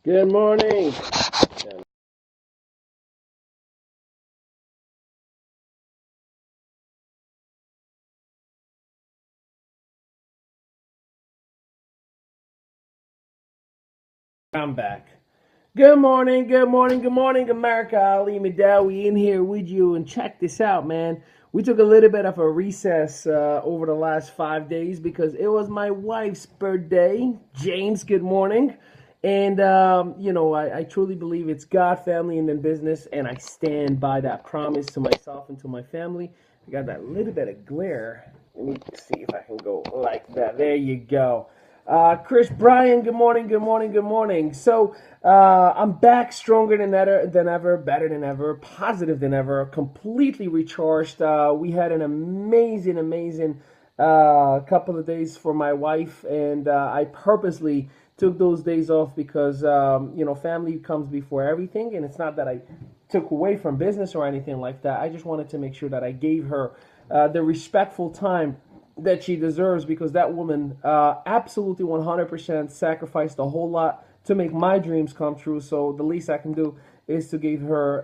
Good morning. I'm back. Good morning, good morning, good morning, America. Ali Mehdaoui in here with you. And check this out, man. We took a little bit of a recess over the last 5 days because it was my wife's birthday. James, good morning. And, I truly believe it's God, family, and then business. And I stand by that promise to myself and to my family. I got that little bit of glare. Let me see if I can go like that. There you go. Chris Bryan, good morning, good morning, good morning. So I'm back stronger than ever, better than ever, positive than ever, completely recharged. We had an amazing couple of days for my wife, and I purposely took those days off because family comes before everything, and it's not that I took away from business or anything like that. I just wanted to make sure that I gave her the respectful time that she deserves, because that woman absolutely 100% sacrificed a whole lot to make my dreams come true. So the least I can do is to give her,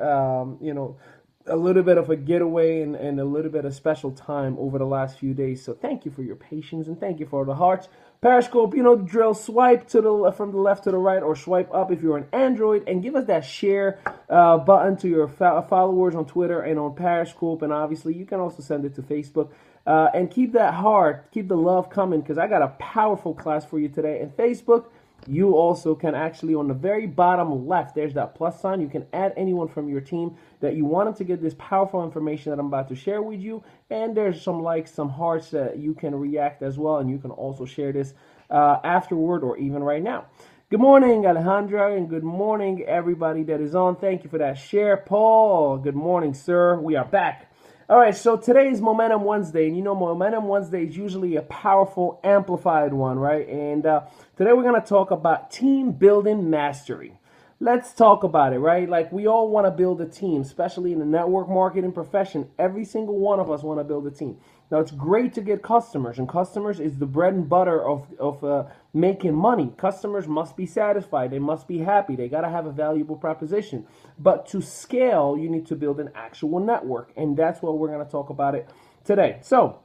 a little bit of a getaway and a little bit of special time over the last few days. So thank you for your patience and thank you for the hearts. Periscope, you know the drill. Swipe to the from the left to the right, or swipe up if you're an Android, and give us that share button to your followers on Twitter and on Periscope. And obviously, you can also send it to Facebook. And keep that heart, keep the love coming, because I got a powerful class for you today. And Facebook, you also can actually, on the very bottom left, there's that plus sign. You can add anyone from your team that you wanted to get this powerful information that I'm about to share with you. And there's some likes, some hearts that you can react as well. And you can also share this afterward or even right now. Good morning, Alejandra, and good morning, everybody that is on. Thank you for that share. Paul, good morning, sir. We are back. All right, so today is Momentum Wednesday, and you know Momentum Wednesday is usually a powerful, amplified one, right? And today we're going to talk about team building mastery. Let's talk about it, right? Like, we all want to build a team, especially in the network marketing profession. Every single one of us want to build a team. Now, it's great to get customers, and customers is the bread and butter of making money. Customers must be satisfied. They must be happy. They got to have a valuable proposition. But to scale, you need to build an actual network, and that's what we're going to talk about it today. So,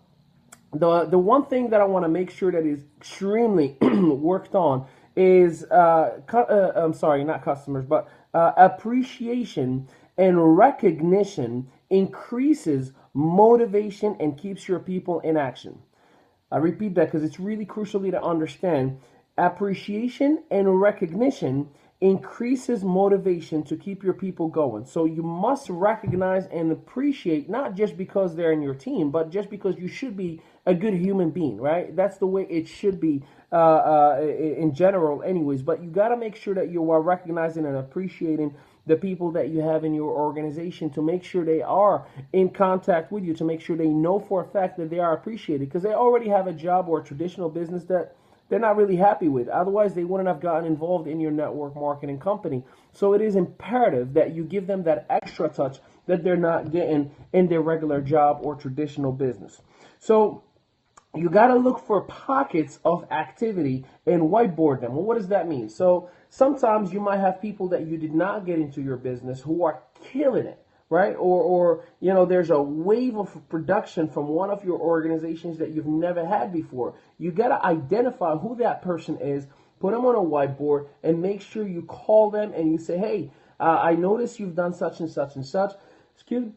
the one thing that I want to make sure that is extremely worked on is I'm sorry, not customers, but appreciation and recognition increases motivation and keeps your people in action. I repeat that because it's really crucial to understand. Appreciation and recognition increases motivation to keep your people going. So you must recognize and appreciate, not just because they're in your team, but just because you should be a good human being, right? That's the way it should be in general anyways. But you got to make sure that you are recognizing and appreciating the people that you have in your organization, to make sure they are in contact with you, to make sure they know for a fact that they are appreciated, because they already have a job or a traditional business that they're not really happy with. Otherwise, they wouldn't have gotten involved in your network marketing company. So it is imperative that you give them that extra touch that they're not getting in their regular job or traditional business. So you got to look for pockets of activity and whiteboard them. Well, what does that mean? So sometimes you might have people that you did not get into your business who are killing it, right? Or there's a wave of production from one of your organizations that you've never had before. You got to identify who that person is, put them on a whiteboard, and make sure you call them and you say, hey, I noticed you've done such and such and such. Excuse me.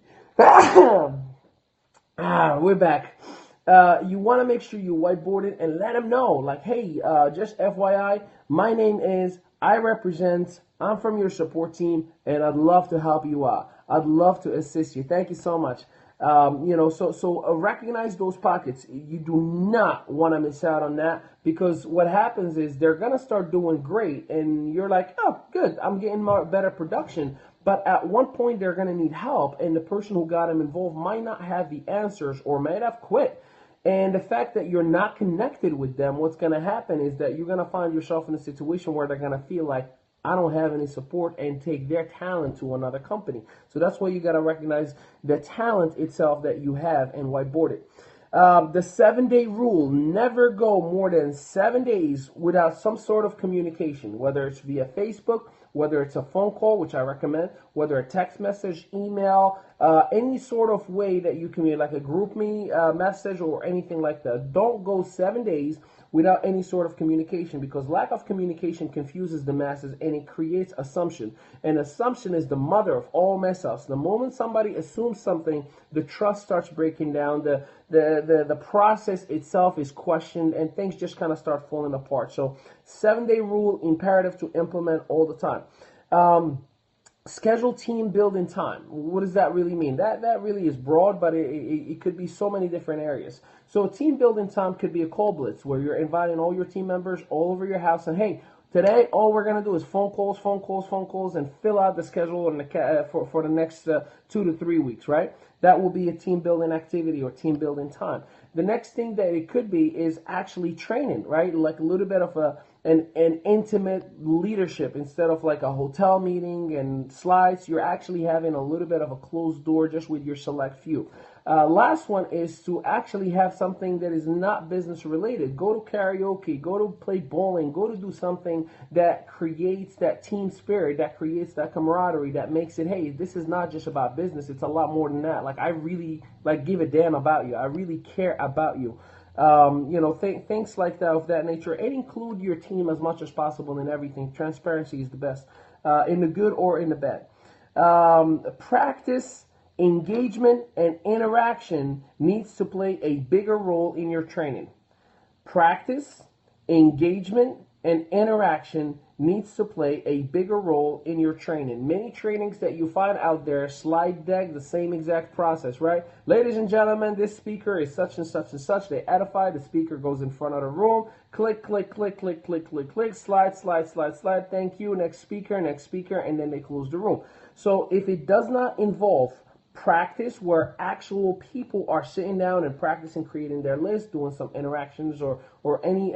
We're back. You want to make sure you whiteboard it and let them know, like, hey, just FYI, my name is, I'm from your support team, and I'd love to help you out. I'd love to assist you. Thank you so much. So recognize those pockets. You do not want to miss out on that, because what happens is they're going to start doing great, and you're like, oh, good, I'm getting more better production. But at one point, they're going to need help, and the person who got them involved might not have the answers or might have quit. And the fact that you're not connected with them, what's going to happen is that you're going to find yourself in a situation where they're going to feel like, I don't have any support, and take their talent to another company. So that's why you got to recognize the talent itself that you have and whiteboard it. The 7-day rule: never go more than 7 days without some sort of communication, whether it's via Facebook, whether it's a phone call, which I recommend, whether a text message, email, any sort of way that you communicate, like a group me message or anything like that. Don't go 7 days without any sort of communication, because lack of communication confuses the masses and it creates assumption. And assumption is the mother of all mess ups. The moment somebody assumes something, the trust starts breaking down, the process itself is questioned, and things just kind of start falling apart. So 7-day rule, imperative to implement all the time. Schedule team building time. What does that really mean? That really is broad, but it could be so many different areas. So team building time could be a call blitz where you're inviting all your team members all over your house, and hey, today all we're gonna do is phone calls, and fill out the schedule for the next 2 to 3 weeks, right? That will be a team building activity or team building time. The next thing that it could be is actually training, right? Like a little bit of an intimate leadership. Instead of like a hotel meeting and slides, you're actually having a little bit of a closed door just with your select few. Last one is to actually have something that is not business related. Go to karaoke, go to play bowling, go to do something that creates that team spirit, that creates that camaraderie, that makes it, hey, this is not just about business, it's a lot more than that. Like, I really give a damn about you. I really care about you. Things like that, of that nature, and include your team as much as possible in everything. Transparency is the best, in the good or in the bad. Practice, engagement, and interaction needs to play a bigger role in your training. Practice, engagement, and interaction needs to play a bigger role in your training. Many trainings that you find out there, slide deck, the same exact process, right? Ladies and gentlemen, this speaker is such and such and such. They edify. The speaker goes in front of the room. Click, click, click, click, click, click, click. Slide, slide, slide, slide. Thank you. Next speaker, and then they close the room. So if it does not involve practice where actual people are sitting down and practicing creating their list, doing some interactions or any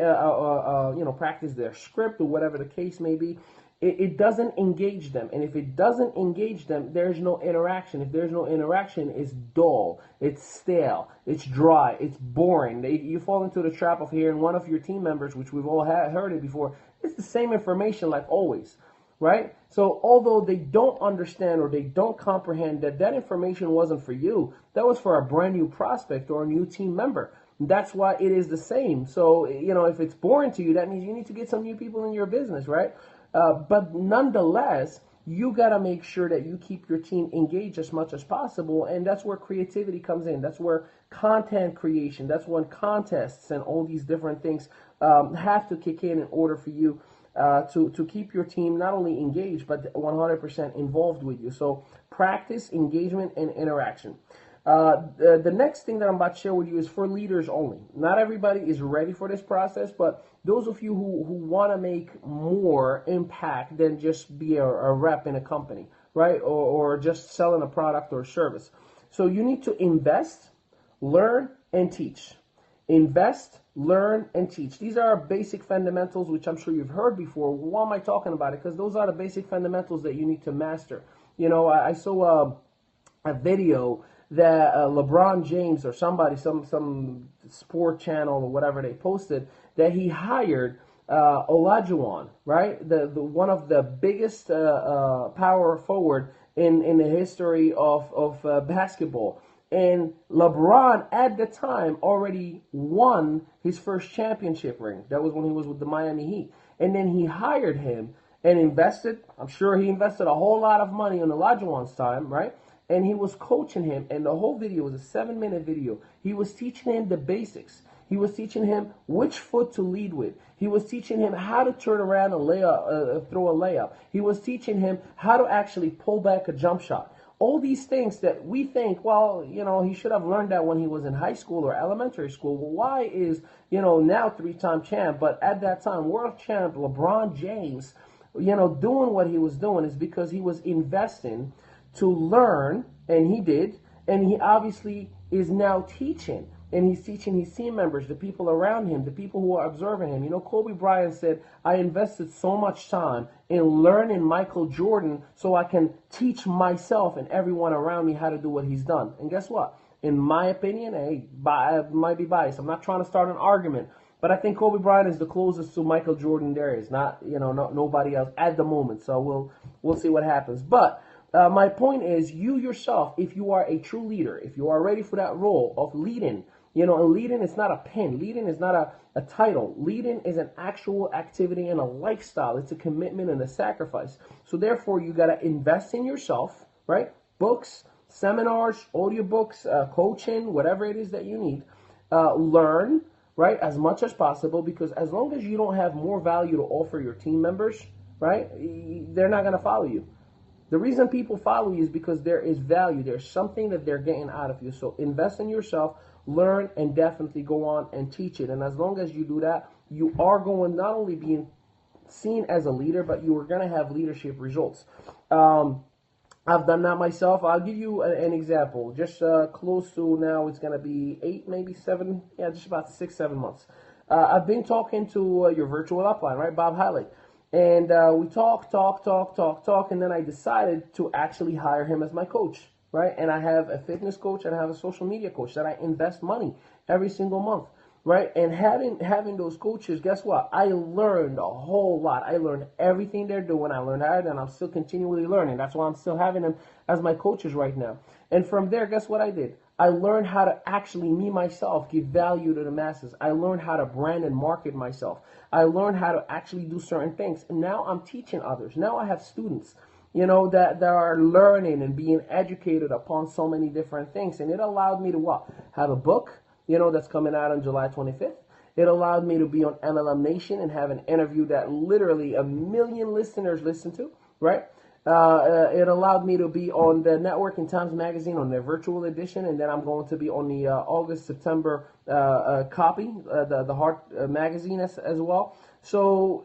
practice their script or whatever the case may be, it doesn't engage them. And if it doesn't engage them, there's no interaction. If there's no interaction, it's dull, it's stale, it's dry, it's boring. You fall into the trap of hearing one of your team members, which we've all heard it before, it's the same information like always. Right? So although they don't understand or they don't comprehend that information wasn't for you, that was for a brand new prospect or a new team member. That's why it is the same. So, if it's boring to you, that means you need to get some new people in your business, right? But nonetheless, you got to make sure that you keep your team engaged as much as possible. And that's where creativity comes in. That's where content creation, that's when contests and all these different things have to kick in order for you to keep your team not only engaged, but 100% involved with you. So practice, engagement, and interaction. The next thing that I'm about to share with you is for leaders only. Not everybody is ready for this process, but those of you who want to make more impact than just be a rep in a company, right? Or just selling a product or service. So you need to invest, learn, and teach. Invest, learn, and teach. These are basic fundamentals, which I'm sure you've heard before. Why am I talking about it? Because those are the basic fundamentals that you need to master. I saw a video that LeBron James or somebody, some sport channel or whatever, they posted that he hired Olajuwon, right? The one of the biggest power forward in the history of basketball. And LeBron, at the time, already won his first championship ring. That was when he was with the Miami Heat. And then he hired him and invested. I'm sure he invested a whole lot of money on Olajuwon's time, right? And he was coaching him. And the whole video was a 7-minute video. He was teaching him the basics. He was teaching him which foot to lead with. He was teaching him how to turn around and throw a layup. He was teaching him how to actually pull back a jump shot. All these things that we think, well, he should have learned that when he was in high school or elementary school. Well, why is, now 3-time champ, but at that time, world champ LeBron James, doing what he was doing is because he was investing to learn, and he did, and he obviously is now teaching. And he's teaching his team members, the people around him, the people who are observing him. Kobe Bryant said, I invested so much time in learning Michael Jordan so I can teach myself and everyone around me how to do what he's done. And guess what? in my opinion, hey, might be biased. I'm not trying to start an argument, but I think Kobe Bryant is the closest to Michael Jordan there is. Not, nobody else at the moment. So we'll see what happens. But my point is, you yourself, if you are a true leader, if you are ready for that role of leading, and leading is not a pin. Leading is not a title. Leading is an actual activity and a lifestyle. It's a commitment and a sacrifice. So therefore, you got to invest in yourself, right? Books, seminars, audiobooks, coaching, whatever it is that you need. Learn, right, as much as possible, because as long as you don't have more value to offer your team members, right, they're not going to follow you. The reason people follow you is because there is value. There's something that they're getting out of you. So invest in yourself, learn, and definitely go on and teach it. And as long as you do that, you are going not only being seen as a leader, but you are going to have leadership results. I've done that myself. I'll give you an example. Just close to now, it's going to be 8, maybe 7, just about 6, 7 months. I've been talking to your virtual upline, right, Bob Halleck. And we talk, and then I decided to actually hire him as my coach, right? And I have a fitness coach and I have a social media coach that I invest money every single month, right? And having those coaches, guess what? I learned a whole lot. I learned everything they're doing. I learned how, and I'm still continually learning. That's why I'm still having them as my coaches right now. And from there, guess what I did? I learned how to actually, me, myself, give value to the masses. I learned how to brand and market myself. I learned how to actually do certain things. And now I'm teaching others. Now I have students, that are learning and being educated upon so many different things. And it allowed me to what? Have a book, that's coming out on July 25th. It allowed me to be on MLM Nation and have an interview that literally 1 million listeners listen to, right? It allowed me to be on the Networking Times magazine on their virtual edition, and then I'm going to be on the August-September copy, the hard magazine as well. So,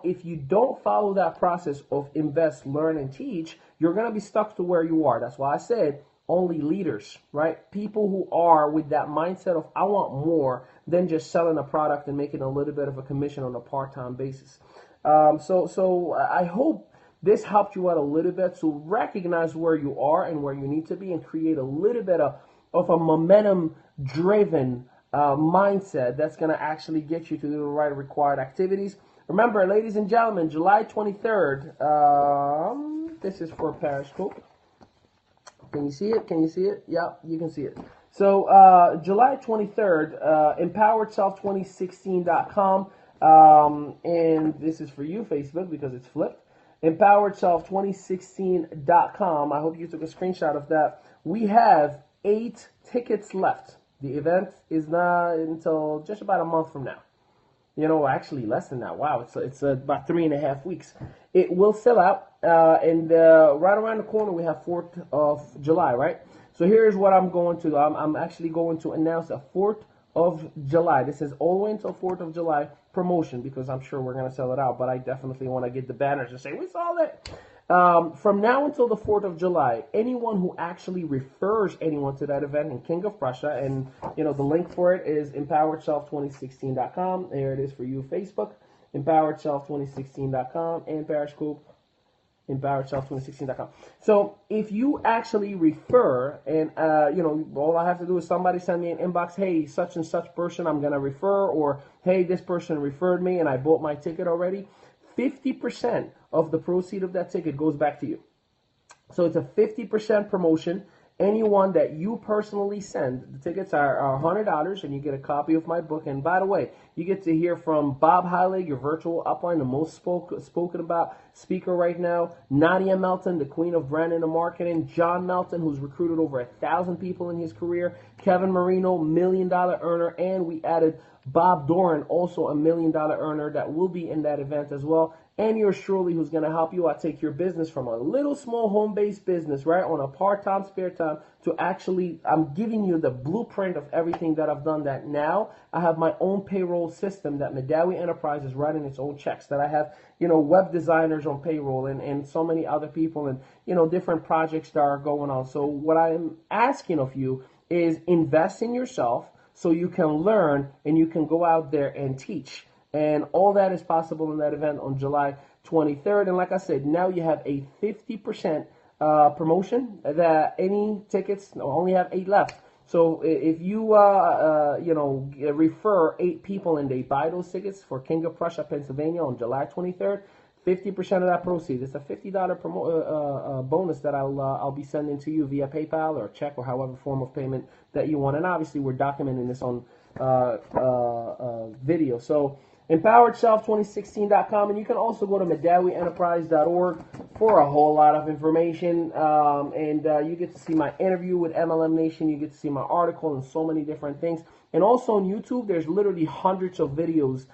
if you don't follow that process of invest, learn, and teach, you're going to be stuck to where you are. That's why I said only leaders, right? People who are with that mindset of I want more than just selling a product and making a little bit of a commission on a part-time basis. So I hope this helped you out a little bit to recognize where you are and where you need to be and create a little bit of a momentum-driven mindset that's going to actually get you to do the right required activities. Remember, ladies and gentlemen, July 23rd, this is for Periscope. Can you see it? Can you see it? Yep, you can see it. So July 23rd, empoweredself2016.com, and this is for you, Facebook, because it's flipped. empoweredself2016.com. I hope you took a screenshot of that. We have 8 tickets left. The event is not until just about a month from now. Actually less than that. Wow, it's about 3.5 weeks. It will sell out, and right around the corner we have 4th of July, right? So here's what I'm going to do. I'm actually going to announce a 4th of July. This is all the way until 4th of July promotion, because I'm sure we're going to sell it out, but I definitely want to get the banners and say, we sold it. From now until the 4th of July, anyone who actually refers anyone to that event in King of Prussia, and the link for it is empoweredself2016.com. There it is for you, Facebook, empoweredself2016.com, and Periscope, empoweredself2016.com. So if you actually refer, and all I have to do is somebody send me an inbox, hey, such and such person I'm gonna refer, or hey, this person referred me and I bought my ticket already, 50% of the proceed of that ticket goes back to you. So it's a 50% promotion. Anyone that you personally send, the tickets are $100, and you get a copy of my book. And by the way, you get to hear from Bob Heilig, your virtual upline, the most spoken about speaker right now, Nadia Melton, the queen of branding and marketing, John Melton, who's recruited over 1,000 people in his career, Kevin Marino, $1 million earner, and we added Bob Doran, also a $1 million earner, that will be in that event as well. And yours truly, who's going to help you out take your business from a little small home-based business, right, on a part-time, spare time, to actually, I'm giving you the blueprint of everything that I've done, that now I have my own payroll system, that Mehdaoui Enterprise is writing its own checks, that I have, web designers on payroll, and so many other people, and, different projects that are going on. So what I'm asking of you is invest in yourself so you can learn and you can go out there and teach. And all that is possible in that event on July 23rd. And like I said, now you have a 50% promotion, that any tickets, only have 8 left. So if you refer 8 people and they buy those tickets for King of Prussia, Pennsylvania on July 23rd, 50% of that proceeds. It's a $50 bonus that I'll be sending to you via PayPal or check or however form of payment that you want. And obviously we're documenting this on video. So empoweredself2016.com, and you can also go to MehdaouiEnterprise.org for a whole lot of information. You get to see my interview with MLM Nation. You get to see my article and so many different things. And also on YouTube, there's literally hundreds of videos,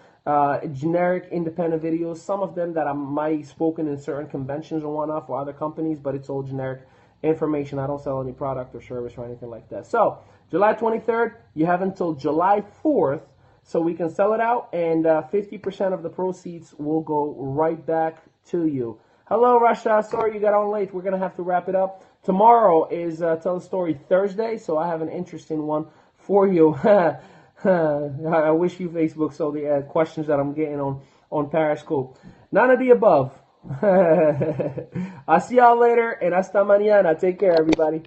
generic, independent videos. Some of them that I might have spoken in certain conventions or whatnot for other companies, but it's all generic information. I don't sell any product or service or anything like that. So July 23rd, you have until July 4th so we can sell it out, and 50% of the proceeds will go right back to you. Hello, Russia. Sorry you got on late. We're going to have to wrap it up. Tomorrow is Tell the Story Thursday, so I have an interesting one for you. I wish you Facebook saw the questions that I'm getting on Periscope. None of the above. I'll see y'all later, and hasta mañana. Take care, everybody.